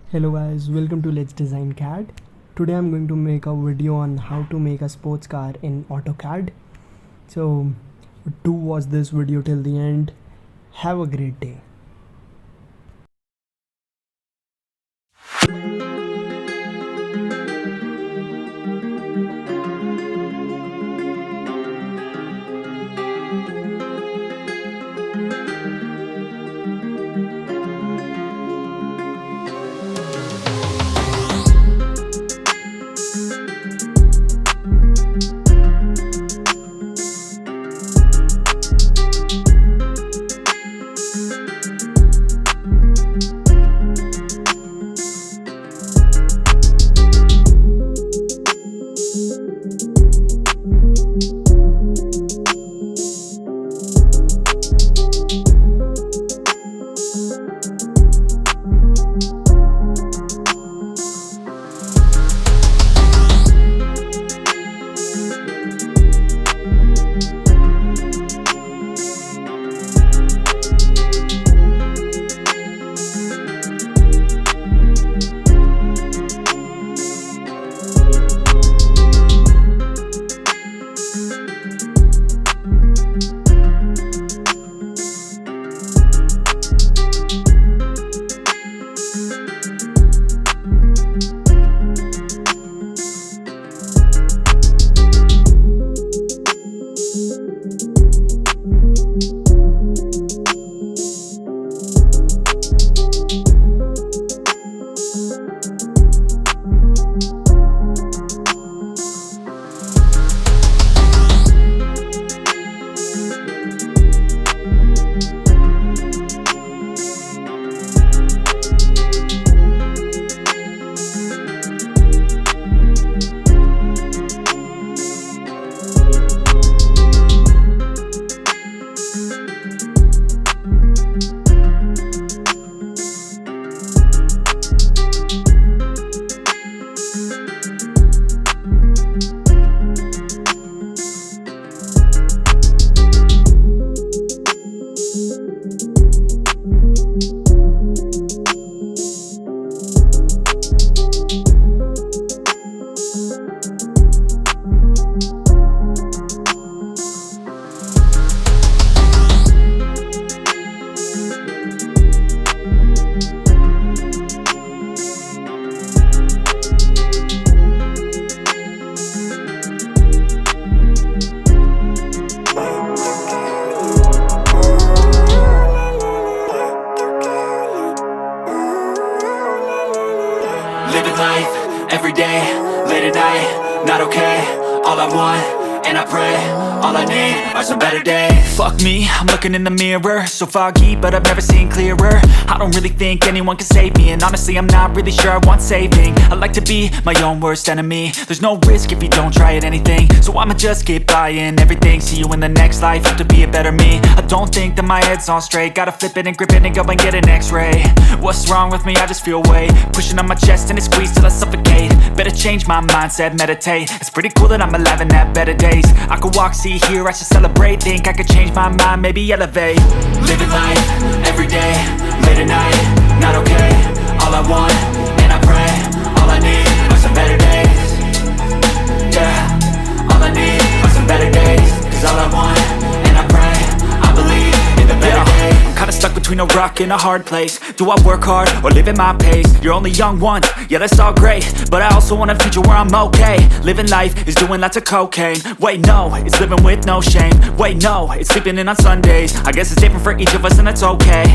Hello guys, welcome to Let's Design CAD. Today I'm going to make a video on how to make a sports car in AutoCAD. So do watch this video till the end. Have a great day. Living life, every day, late at night, not okay. All I want, and I pray, all I need are some better days. Fuck me, I'm looking in the mirror, so foggy, but I've never seen clearer. I don't really think anyone can save me, and honestly I'm not really sure I want saving. I like to be my own worst enemy. There's no risk if you don't try at anything, so I'ma just keep buying everything. See you in the next life, have to be a better me. I don't think that my head's on straight, gotta flip it and grip it and go and get an x-ray. What's wrong with me? I just feel weight pushing on my chest and it squeezes till I suffocate. Better change my mindset, meditate. It's pretty cool that I'm alive and have better days. I could walk, see, hear, I should celebrate. Think I could change my mind, maybe elevate. Living life, every day, late at night, not okay. All I want, and I pray, all I need are some better days. Yeah, all I need are some better days. Cause all I want, and I pray, I believe in the better days. I'm kinda stuck between a rock and a hard place. Do I work hard or live at my pace? You're only young once, yeah that's all great, but I also want a future where I'm okay. Living life is doing lots of cocaine. Wait no, it's living with no shame. Wait no, it's sleeping in on Sundays. I guess it's different for each of us and that's okay.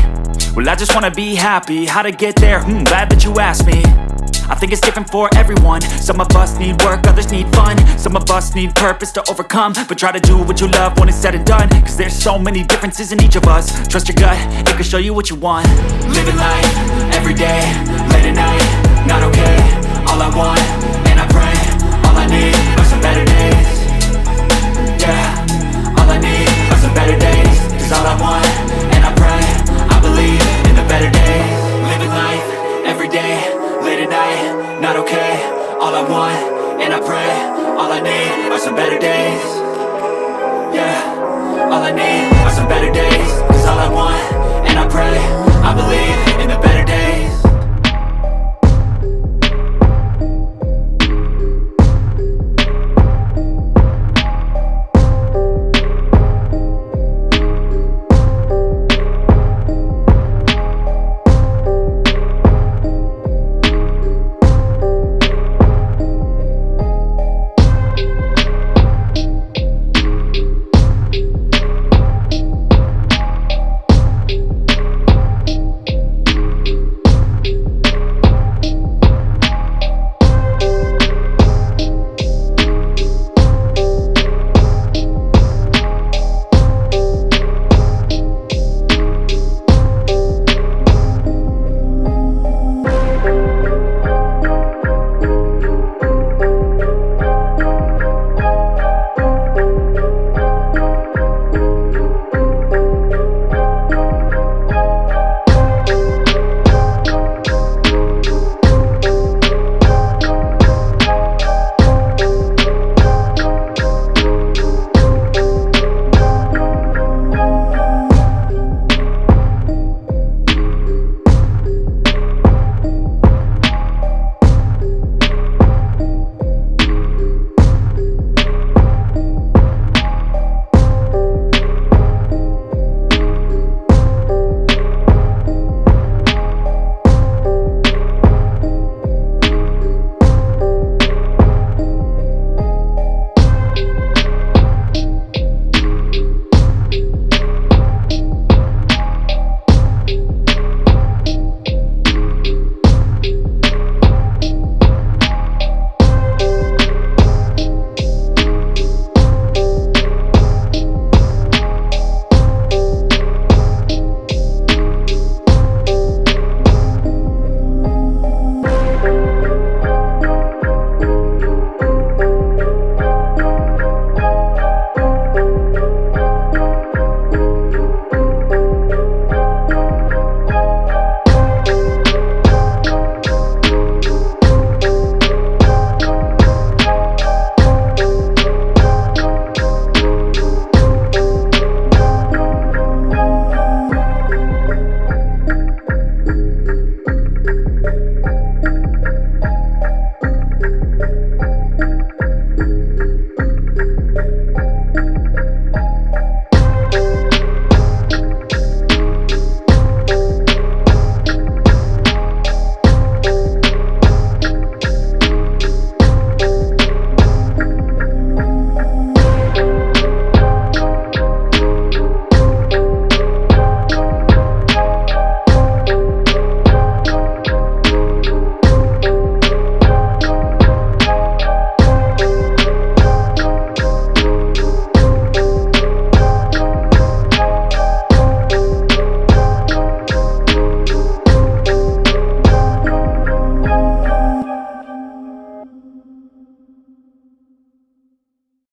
Well I just wanna be happy, how to get there? Glad that you asked me. I think it's different for everyone. Some of us need work, others need fun. Some of us need purpose to overcome. But try to do what you love when it's said and done. Cause there's so many differences in each of us. Trust your gut, it can show you what you want. Living life, every day, late at night, not okay. All I want, and I pray, all I need are some better days. Yeah, all I need are some better days. Cause all I want, and I pray, I believe in the better days. Living life, every day, late at night, not okay. All I want, and I pray, all I need are some better days. Yeah, all I need are some better days. Cause all I want, and I pray, I believe in the better days.